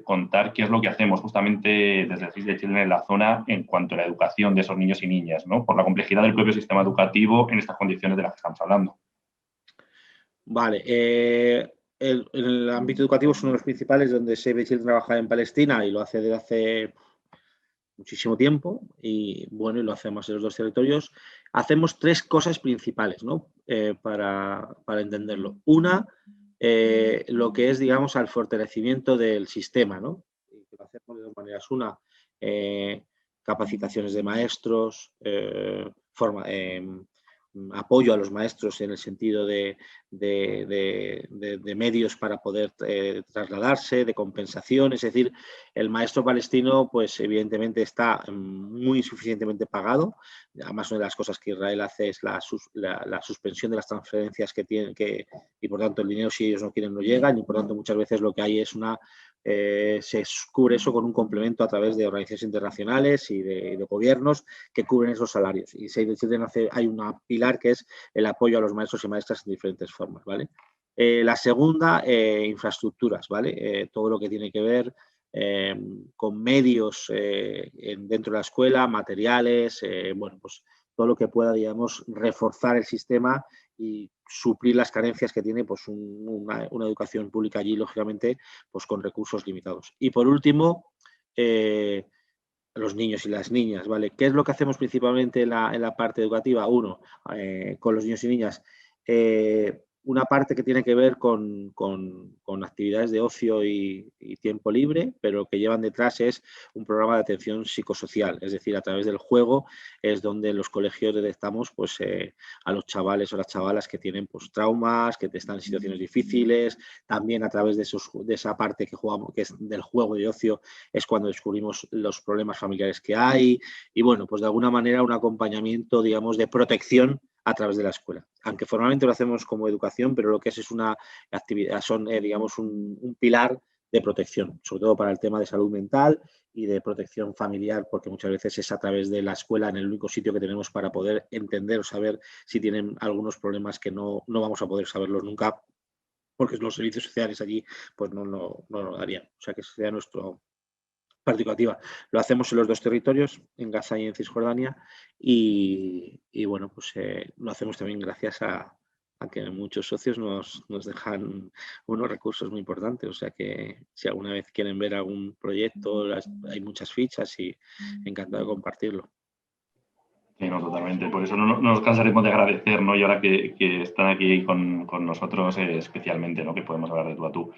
contar qué es lo que hacemos justamente desde el CIS de Chile en la zona en cuanto a la educación de esos niños y niñas, ¿no? Por la complejidad del propio sistema educativo en estas condiciones de las que estamos hablando. Vale. El ámbito educativo es uno de los principales donde Save the Children trabaja en Palestina y lo hace desde hace muchísimo tiempo y bueno, y lo hacemos en los dos territorios. Hacemos tres cosas principales, ¿no? Para entenderlo. Una, lo que es, digamos, al fortalecimiento del sistema, ¿no? Y lo hacemos de dos maneras. Una, capacitaciones de maestros, apoyo a los maestros en el sentido de medios para poder trasladarse, de compensación. Es decir, el maestro palestino, pues evidentemente está muy insuficientemente pagado. Además, una de las cosas que Israel hace es la suspensión de las transferencias que tienen, y por tanto el dinero, si ellos no quieren, no llegan, y por tanto muchas veces lo que hay es se cubre eso con un complemento a través de organizaciones internacionales y de gobiernos que cubren esos salarios. Y Save the Children hay una pilar que es el apoyo a los maestros y maestras en diferentes formas, ¿vale? La segunda, infraestructuras, ¿vale? Todo lo que tiene que ver con medios dentro de la escuela, materiales, bueno, pues todo lo que pueda, digamos, reforzar el sistema y suplir las carencias que tiene pues una educación pública allí, lógicamente, pues con recursos limitados. Y por último, los niños y las niñas, ¿vale? ¿Qué es lo que hacemos principalmente en la parte educativa? Uno, con los niños y niñas, una parte que tiene que ver con actividades de ocio y tiempo libre, pero lo que llevan detrás es un programa de atención psicosocial, es decir, a través del juego es donde en los colegios detectamos pues, a los chavales o las chavalas que tienen pues, traumas, que están en situaciones difíciles, también a través de esa parte que jugamos, que es del juego de ocio, es cuando descubrimos los problemas familiares que hay y bueno, pues de alguna manera un acompañamiento, digamos, de protección a través de la escuela. Aunque formalmente lo hacemos como educación, pero lo que es una actividad, son, digamos, un pilar de protección, sobre todo para el tema de salud mental y de protección familiar, porque muchas veces es a través de la escuela en el único sitio que tenemos para poder entender o saber si tienen algunos problemas que no vamos a poder saberlos nunca, porque los servicios sociales allí pues no lo darían. O sea que ese sería nuestro participativa. Lo hacemos en los dos territorios, en Gaza y en Cisjordania, y bueno, pues lo hacemos también gracias a que muchos socios nos dejan unos recursos muy importantes. O sea que si alguna vez quieren ver algún proyecto, hay muchas fichas y encantado de compartirlo. Sí, no, totalmente. Por eso no nos cansaremos de agradecer, ¿no? Y ahora que están aquí con nosotros, especialmente, ¿no? Que podemos hablar de tú a tú.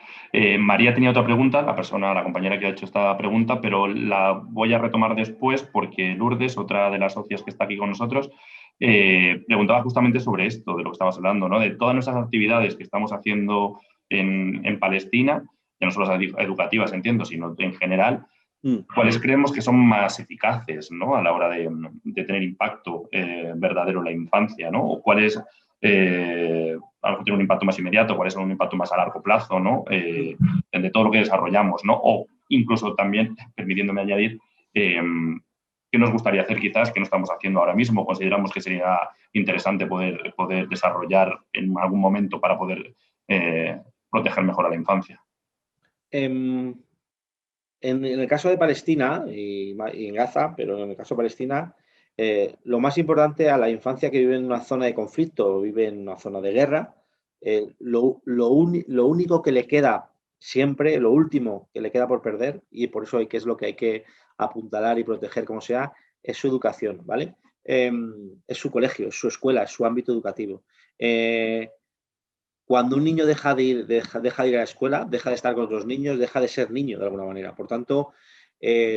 María tenía otra pregunta, la compañera que ha hecho esta pregunta, pero la voy a retomar después porque Lourdes, otra de las socias que está aquí con nosotros, preguntaba justamente sobre esto, de lo que estabas hablando, ¿no? De todas nuestras actividades que estamos haciendo en Palestina, que no solo educativas, entiendo, sino en general. ¿Cuáles creemos que son más eficaces, ¿no? A la hora de tener impacto verdadero en la infancia, ¿no? O cuáles a lo mejor tienen un impacto más inmediato, cuáles son un impacto más a largo plazo, ¿no? De todo lo que desarrollamos, ¿no? O incluso también, permitiéndome añadir, qué nos gustaría hacer quizás que no estamos haciendo ahora mismo. Consideramos que sería interesante poder desarrollar en algún momento para poder proteger mejor a la infancia. En el caso de Palestina y en Gaza, pero en el caso de Palestina, lo más importante a la infancia que vive en una zona de conflicto o vive en una zona de guerra, lo único que le queda siempre, lo último que le queda por perder, y por eso es lo que hay que apuntalar y proteger como sea, es su educación, ¿vale? Es su colegio, es su escuela, es su ámbito educativo. Cuando un niño deja de ir a la escuela, deja de estar con otros niños, deja de ser niño de alguna manera. Por tanto,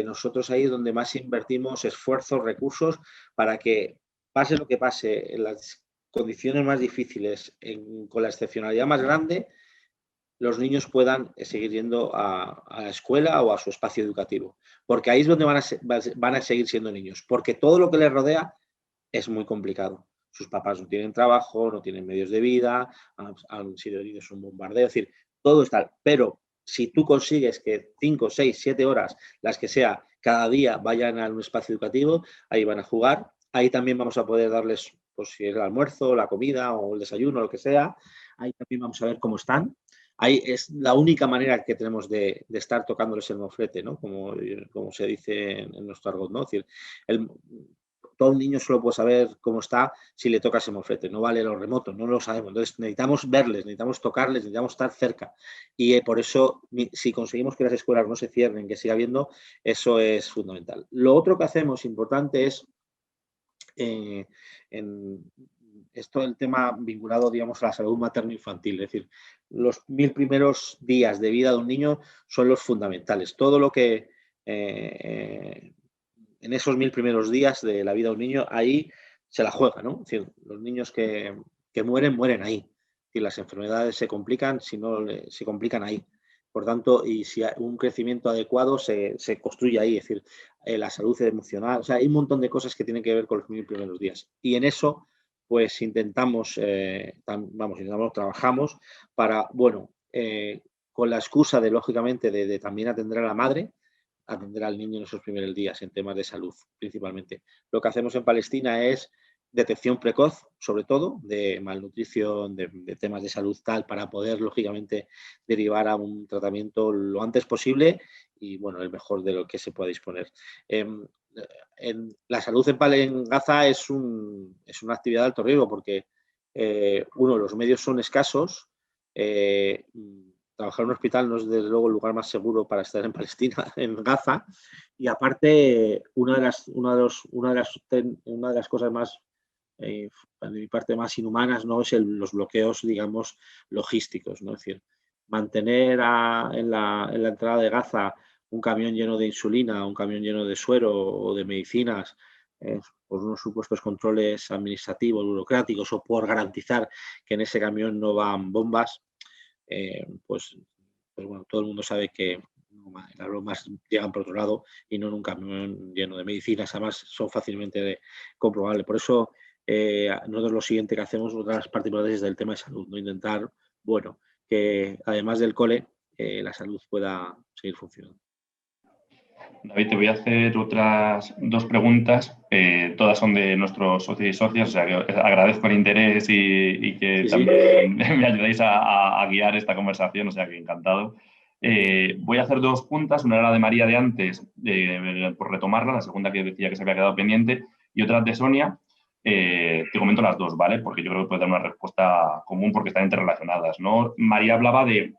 nosotros ahí es donde más invertimos esfuerzos, recursos, para que pase lo que pase, en las condiciones más difíciles, con la excepcionalidad más grande, los niños puedan seguir yendo a la escuela o a su espacio educativo. Porque ahí es donde van a seguir siendo niños. Porque todo lo que les rodea es muy complicado. Sus papás no tienen trabajo, no tienen medios de vida, han sido heridos en un bombardeo, es decir, todo está. Pero si tú consigues que 5, 6, 7 horas, las que sea, cada día vayan a un espacio educativo, ahí van a jugar, ahí también vamos a poder darles, pues si es el almuerzo, la comida o el desayuno, lo que sea, ahí también vamos a ver cómo están. Ahí es la única manera que tenemos de estar tocándoles el moflete, ¿no? Como se dice en nuestro argot, ¿no? Es decir, todo un niño solo puede saber cómo está si le toca ese moflete, no vale lo remoto, no lo sabemos. Entonces necesitamos verles, necesitamos tocarles, necesitamos estar cerca. Y por eso, si conseguimos que las escuelas no se cierren, que siga habiendo, eso es fundamental. Lo otro que hacemos importante es esto el tema vinculado, digamos, a la salud materno-infantil. Es decir, los 1000 primeros días de vida de un niño son los fundamentales. Todo lo que en esos 1000 primeros días de la vida de un niño, ahí se la juega, ¿no? Es decir, los niños que mueren ahí. Es decir, las enfermedades se complican, si no, se complican ahí. Por tanto, y si hay un crecimiento adecuado se construye ahí, es decir, la salud emocional, o sea, hay un montón de cosas que tienen que ver con los 1000 primeros días. Y en eso, pues intentamos, trabajamos para, bueno, con la excusa de, lógicamente, de también atender a la madre, atender al niño en esos primeros días en temas de salud, principalmente. Lo que hacemos en Palestina es detección precoz, sobre todo, de malnutrición, de temas de salud tal, para poder, lógicamente, derivar a un tratamiento lo antes posible y, bueno, el mejor de lo que se pueda disponer. La salud en Gaza es una actividad de alto riesgo porque, uno, los medios son escasos, trabajar en un hospital no es desde luego el lugar más seguro para estar en Palestina, en Gaza, y aparte una de las cosas más, de mi parte, más inhumanas, ¿no? Es los bloqueos, digamos, logísticos, ¿no? Es decir, mantener en la entrada de Gaza un camión lleno de insulina, un camión lleno de suero o de medicinas, por unos supuestos controles administrativos, burocráticos, o por garantizar que en ese camión no van bombas, pues bueno, todo el mundo sabe que las bromas llegan por otro lado y no en un camión lleno de medicinas, además son fácilmente comprobables. Por eso nosotros lo siguiente que hacemos, otras particularidades del tema de salud, ¿no? Intentar, bueno, que además del cole, la salud pueda seguir funcionando. David, te voy a hacer otras 2 preguntas. Todas son de nuestros socios y socias, o sea que agradezco el interés y que Sí, también me ayudáis a guiar esta conversación, o sea que encantado. Voy a hacer 2 juntas, una era la de María de antes, por retomarla, la segunda que decía que se había quedado pendiente, y otra de Sonia. Te comento las 2, ¿vale? Porque yo creo que puede dar una respuesta común porque están interrelacionadas, ¿no? María hablaba de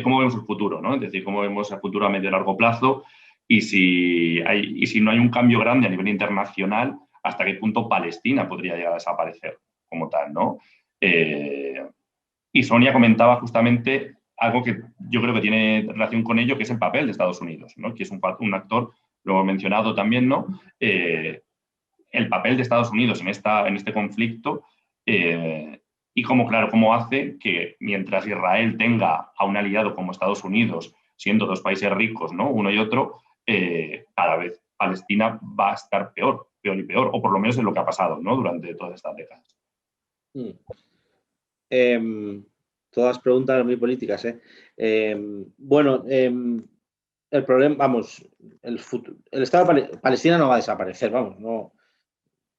cómo vemos el futuro, ¿no? Es decir, cómo vemos el futuro a medio y largo plazo y si no hay un cambio grande a nivel internacional, hasta qué punto Palestina podría llegar a desaparecer como tal, ¿no? Y Sonia comentaba justamente algo que yo creo que tiene relación con ello, que es el papel de Estados Unidos, ¿no? Que es un actor, lo hemos mencionado también, ¿no? El papel de Estados Unidos en este conflicto y cómo hace que mientras Israel tenga a un aliado como Estados Unidos, siendo 2 países ricos, ¿no? Uno y otro, cada vez Palestina va a estar peor y peor, o por lo menos es lo que ha pasado, ¿no? Durante todas estas décadas. Todas preguntas muy políticas, bueno, el problema, vamos, el Estado de Palestina no va a desaparecer, vamos, no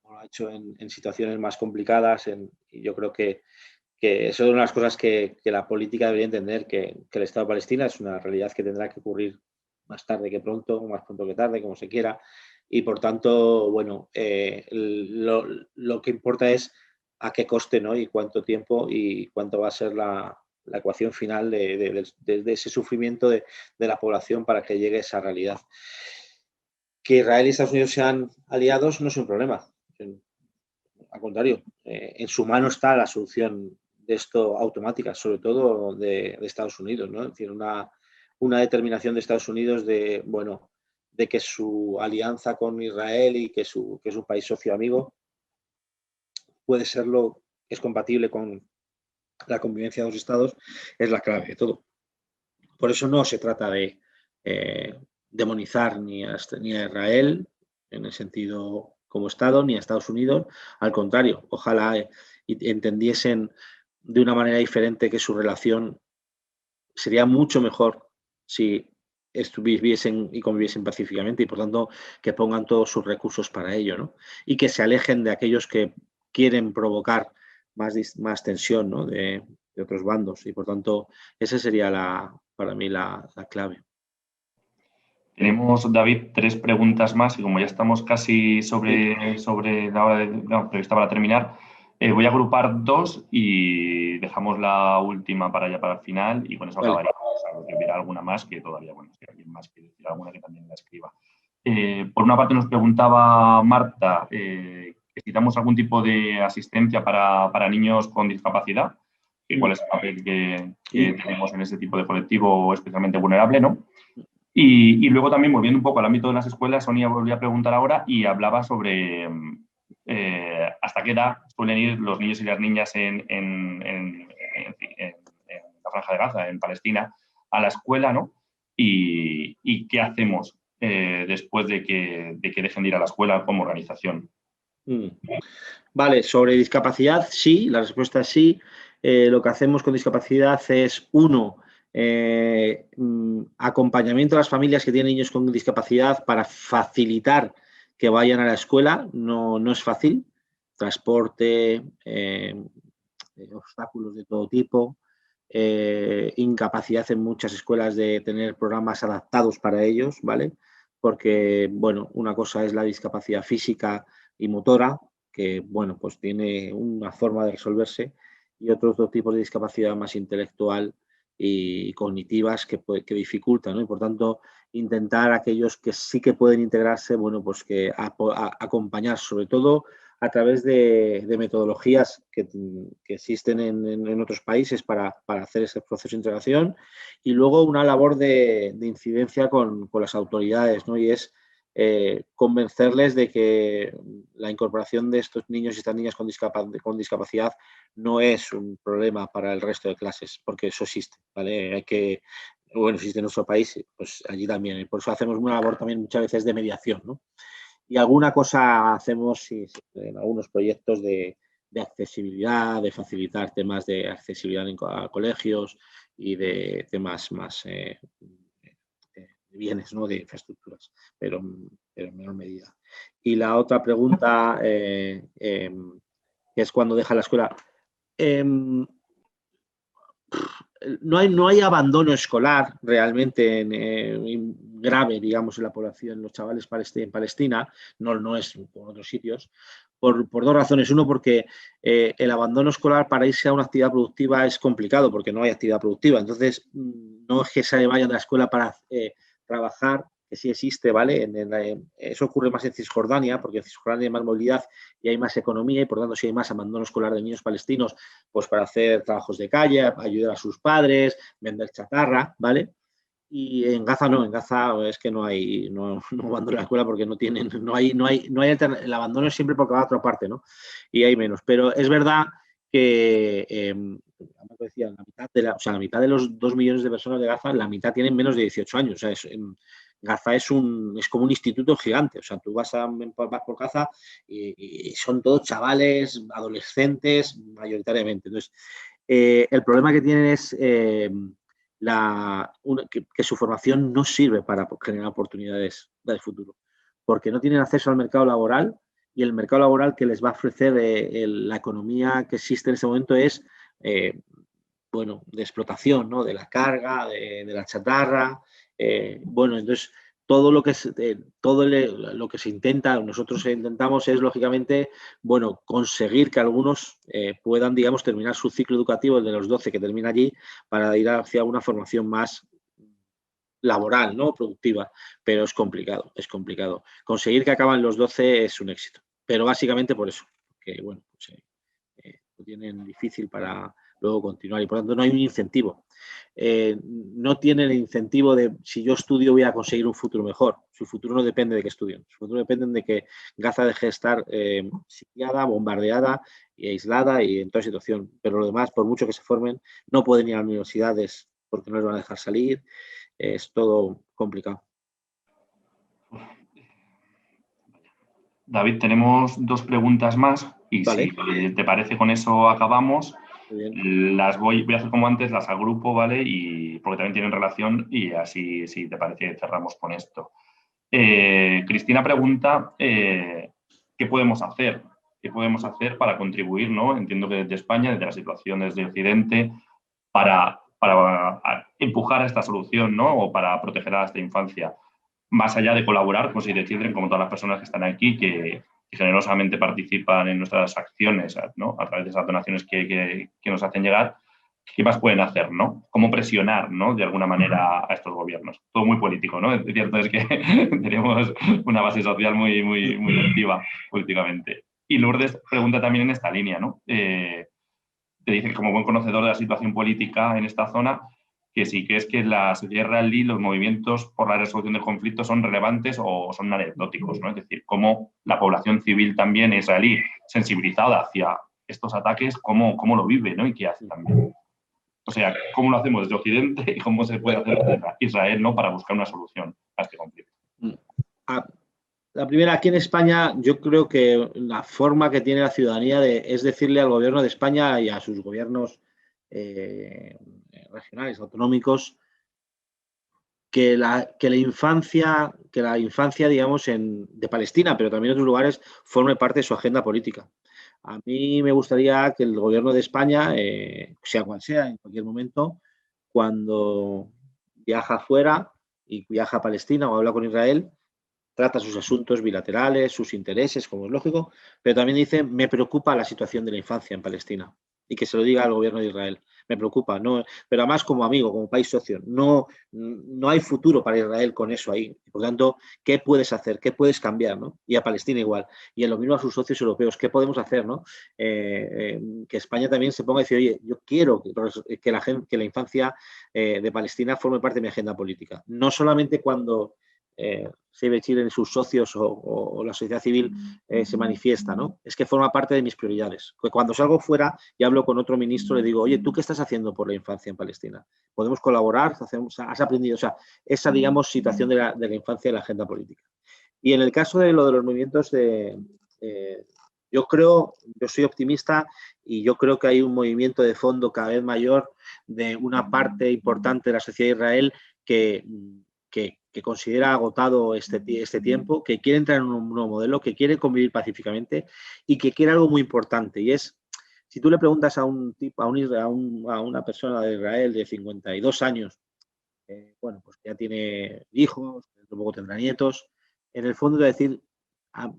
lo ha hecho en situaciones más complicadas y yo creo que eso es una de las cosas que la política debería entender, que el Estado de Palestina es una realidad que tendrá que ocurrir más tarde que pronto, más pronto que tarde, como se quiera, y por tanto, bueno, lo que importa es a qué coste, ¿no? Y cuánto tiempo y cuánto va a ser la ecuación final de ese sufrimiento de la población para que llegue a esa realidad. Que Israel y Estados Unidos sean aliados no es un problema. Al contrario, en su mano está la solución de esto automática, sobre todo de Estados Unidos, ¿no? Es decir, una determinación de Estados Unidos de que su alianza con Israel y que es un país socio amigo puede serlo, es compatible con la convivencia de los estados, es la clave de todo. Por eso no se trata de demonizar ni a Israel en el sentido como Estado, ni a Estados Unidos. Al contrario, ojalá entendiesen de una manera diferente que su relación sería mucho mejor si estuviesen y conviviesen pacíficamente y por tanto que pongan todos sus recursos para ello, ¿no? Y que se alejen de aquellos que quieren provocar más tensión, ¿no? de otros bandos y por tanto esa sería para mí la clave. Tenemos, David, 3 preguntas más y como ya estamos casi sobre la hora prevista para terminar, voy a agrupar 2 y dejamos la última para el final y con eso acabaríamos. Salvo que hubiera alguna más que todavía, bueno, si alguien más quiere decir alguna que también la escriba. Por una parte nos preguntaba Marta que si damos algún tipo de asistencia para niños con discapacidad, cuál es el papel que tenemos en ese tipo de colectivo especialmente vulnerable, ¿no? Y luego también, volviendo un poco al ámbito de las escuelas, Sonia volvió a preguntar ahora y hablaba sobre hasta qué edad suelen ir los niños y las niñas en la Franja de Gaza, en Palestina, a la escuela, ¿no? Y qué hacemos después de que dejen de ir a la escuela como organización. Vale, sobre discapacidad, sí, la respuesta es sí. Lo que hacemos con discapacidad es, acompañamiento a las familias que tienen niños con discapacidad para facilitar que vayan a la escuela. No es fácil. Transporte, obstáculos de todo tipo, incapacidad en muchas escuelas de tener programas adaptados para ellos, ¿vale? Porque, bueno, una cosa es la discapacidad física y motora, que, bueno, pues tiene una forma de resolverse, y otros 2 tipos de discapacidad más intelectual y cognitivas que dificultan, ¿no? Y por tanto, intentar aquellos que sí que pueden integrarse, bueno, pues que acompañar, sobre todo a través de metodologías que existen en otros países para hacer ese proceso de integración, y luego una labor de incidencia con las autoridades, ¿no? Y es convencerles de que la incorporación de estos niños y estas niñas con discapacidad no es un problema para el resto de clases, porque eso existe, ¿vale? Existe en nuestro país, pues allí también. Y por eso hacemos una labor también muchas veces de mediación, ¿no? y alguna cosa hacemos en algunos proyectos de accesibilidad, de facilitar temas de accesibilidad a colegios y de temas más de bienes, ¿no? De infraestructuras, pero en menor medida. Y la otra pregunta, que es cuando deja la escuela. No hay abandono escolar realmente grave, digamos, en la población, en los chavales en Palestina, no es por otros sitios, por dos razones. Uno, porque el abandono escolar para irse a una actividad productiva es complicado, porque no hay actividad productiva. Entonces, no es que se vayan a la escuela para trabajar, que sí existe, ¿vale? Eso ocurre más en Cisjordania, porque en Cisjordania hay más movilidad y hay más economía, y por tanto, si hay más abandono escolar de niños palestinos, pues para hacer trabajos de calle, ayudar a sus padres, vender chatarra, ¿vale? Y en Gaza no, en Gaza es que no abandonan la escuela porque el abandono es siempre porque va a otra parte, ¿no? Y hay menos. Pero es verdad que, como decía, la mitad de los 2 millones de personas de Gaza, la mitad tienen menos de 18 años. O sea, Gaza es como un instituto gigante. O sea, tú vas por Gaza y son todos chavales, adolescentes, mayoritariamente. Entonces, el problema que tienen es que su formación no sirve para generar oportunidades del futuro, porque no tienen acceso al mercado laboral, y el mercado laboral que les va a ofrecer la economía que existe en ese momento es de explotación, ¿no? De la carga, de la chatarra. Entonces todo lo que se intenta, nosotros intentamos es, lógicamente, conseguir que algunos puedan, digamos, terminar su ciclo educativo, el de los 12 que termina allí, para ir hacia una formación más laboral, ¿no? Productiva, pero es complicado. Conseguir que acaben los 12 es un éxito, pero básicamente por eso, que lo tienen difícil para luego continuar, y por tanto no hay un incentivo. No tienen el incentivo de, si yo estudio voy a conseguir un futuro mejor. Su futuro no depende de que estudien, su futuro depende de que Gaza deje de estar sitiada, bombardeada y aislada y en toda situación, pero lo demás, por mucho que se formen, no pueden ir a las universidades porque no les van a dejar salir. Es todo complicado. David, tenemos 2 preguntas más y vale. Si te parece, con eso acabamos. Las voy a hacer como antes, las agrupo, ¿vale? Porque también tienen relación, y así, si te parece, cerramos con esto. Cristina pregunta ¿qué podemos hacer? ¿Qué podemos hacer para contribuir, ¿no? Entiendo que desde España, desde la situación desde Occidente, para empujar a esta solución, ¿no? O para proteger a esta infancia, más allá de colaborar con Save the Children, como todas las personas que están aquí, que generosamente participan en nuestras acciones, ¿no? A través de esas donaciones que nos hacen llegar. ¿Qué más pueden hacer, no? ¿Cómo presionar, ¿no? De alguna manera a estos gobiernos? Todo muy político, ¿no? Es cierto es que tenemos una base social muy activa políticamente. Y Lourdes pregunta también en esta línea, ¿no? Te dice, como buen conocedor de la situación política en esta zona, que si crees que la sociedad israelí, los movimientos por la resolución del conflicto son relevantes o son anecdóticos, ¿no? Es decir, cómo la población civil también israelí, sensibilizada hacia estos ataques, cómo lo vive, ¿no? Y qué hace también. O sea, cómo lo hacemos desde Occidente y cómo se puede hacer desde Israel, ¿no? Para buscar una solución a este conflicto. La primera, aquí en España, yo creo que la forma que tiene la ciudadanía es decirle al gobierno de España y a sus gobiernos regionales, autonómicos, que la infancia, digamos, de Palestina, pero también en otros lugares, forme parte de su agenda política. A mí me gustaría que el gobierno de España, sea cual sea, en cualquier momento, cuando viaja fuera y viaja a Palestina o habla con Israel, trata sus asuntos bilaterales, sus intereses, como es lógico, pero también dice, me preocupa la situación de la infancia en Palestina, y que se lo diga al gobierno de Israel. Me preocupa, no, pero además como amigo, como país socio. No hay futuro para Israel con eso ahí. Por lo tanto, ¿qué puedes hacer? ¿Qué puedes cambiar? ¿No? Y a Palestina igual. Y en lo mismo a sus socios europeos. ¿Qué podemos hacer? ¿No? Que España también se ponga a decir, oye, yo quiero que la infancia de Palestina forme parte de mi agenda política. No solamente cuando Save the Children, sus socios o la sociedad civil se manifiesta, ¿no? Es que forma parte de mis prioridades. Cuando salgo fuera y hablo con otro ministro, le digo, oye, ¿tú qué estás haciendo por la infancia en Palestina? ¿Podemos colaborar? ¿Has aprendido? O sea, esa, digamos, situación de la infancia en la agenda política. Y en el caso de lo de los movimientos yo soy optimista y yo creo que hay un movimiento de fondo cada vez mayor de una parte importante de la sociedad de Israel que considera agotado este tiempo, que quiere entrar en un nuevo modelo, que quiere convivir pacíficamente y que quiere algo muy importante, y es, si tú le preguntas a una persona de Israel de 52 años, bueno, pues ya tiene hijos, luego tendrá nietos, en el fondo te va a decir,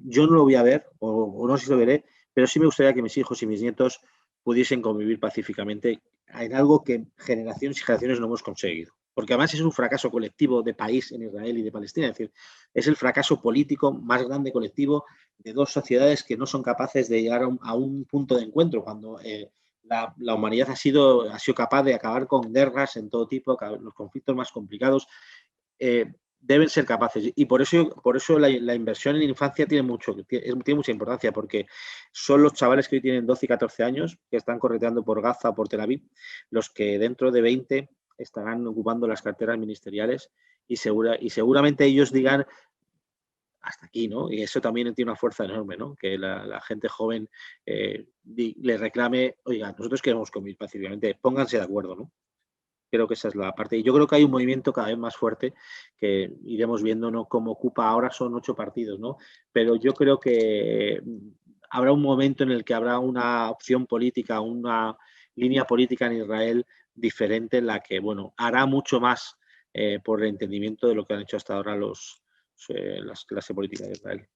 yo no lo voy a ver, o no sé si lo veré, pero sí me gustaría que mis hijos y mis nietos pudiesen convivir pacíficamente en algo que generaciones y generaciones no hemos conseguido. Porque además es un fracaso colectivo de país en Israel y de Palestina. Es decir, es el fracaso político más grande colectivo de dos sociedades que no son capaces de llegar a un punto de encuentro, cuando la humanidad ha sido capaz de acabar con guerras en todo tipo, los conflictos más complicados. Deben ser capaces. Y por eso la inversión en infancia tiene mucha importancia, porque son los chavales que hoy tienen 12 y 14 años, que están correteando por Gaza o por Tel Aviv, los que dentro de 20 estarán ocupando las carteras ministeriales y seguramente ellos digan hasta aquí, ¿no? Y eso también tiene una fuerza enorme, ¿no? Que la gente joven le reclame, oiga, nosotros queremos convivir pacíficamente, pónganse de acuerdo, ¿no? Creo que esa es la parte. Y yo creo que hay un movimiento cada vez más fuerte que iremos viendo, ¿no? Cómo ocupa, ahora son 8 partidos, ¿no? Pero yo creo que habrá un momento en el que habrá una opción política, una línea política en Israel diferente, en la que, bueno, hará mucho más por el entendimiento de lo que han hecho hasta ahora las clases políticas de Israel.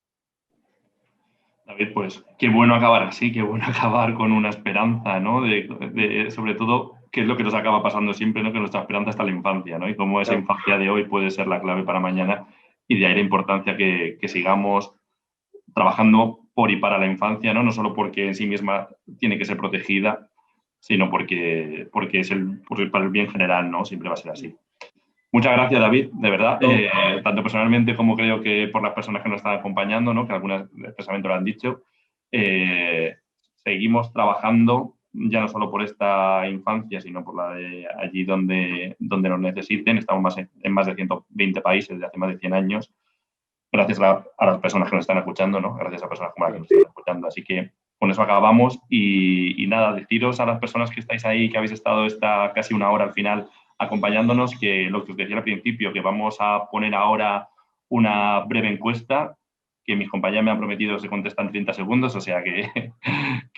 David, pues qué bueno acabar así, qué bueno acabar con una esperanza, ¿no? Sobre todo, qué es lo que nos acaba pasando siempre, ¿no? Que nuestra esperanza está en la infancia, ¿no? Y cómo esa infancia de hoy puede ser la clave para mañana, y de ahí la importancia que sigamos trabajando por y para la infancia, ¿no? No solo porque en sí misma tiene que ser protegida, sino porque es para el bien general, ¿no? Siempre va a ser así. Muchas gracias, David, de verdad, tanto personalmente como creo que por las personas que nos están acompañando, ¿no? Que algunas expresamente lo han dicho. Seguimos trabajando ya no solo por esta infancia, sino por la de allí donde nos necesiten. Estamos en más de 120 países desde hace más de 100 años. Gracias a las personas que nos están escuchando, ¿no? Gracias a personas como las que nos están escuchando. Así que con eso acabamos y nada, deciros a las personas que estáis ahí, que habéis estado casi una hora al final acompañándonos, que lo que os decía al principio, que vamos a poner ahora una breve encuesta, que mis compañeros me han prometido que se contesta en 30 segundos, o sea que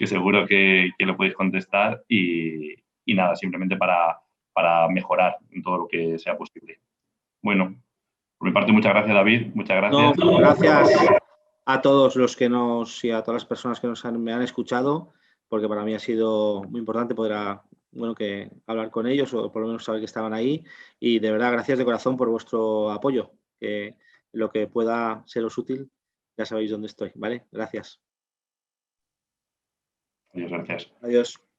seguro que lo podéis contestar y nada, simplemente para mejorar en todo lo que sea posible. Bueno, por mi parte, muchas gracias, David, muchas gracias. No, gracias a todos los que y a todas las personas que me han escuchado, porque para mí ha sido muy importante poder hablar con ellos, o por lo menos saber que estaban ahí, y de verdad gracias de corazón por vuestro apoyo, que lo que pueda seros útil, ya sabéis dónde estoy, ¿vale? Gracias. Adiós, gracias. Adiós.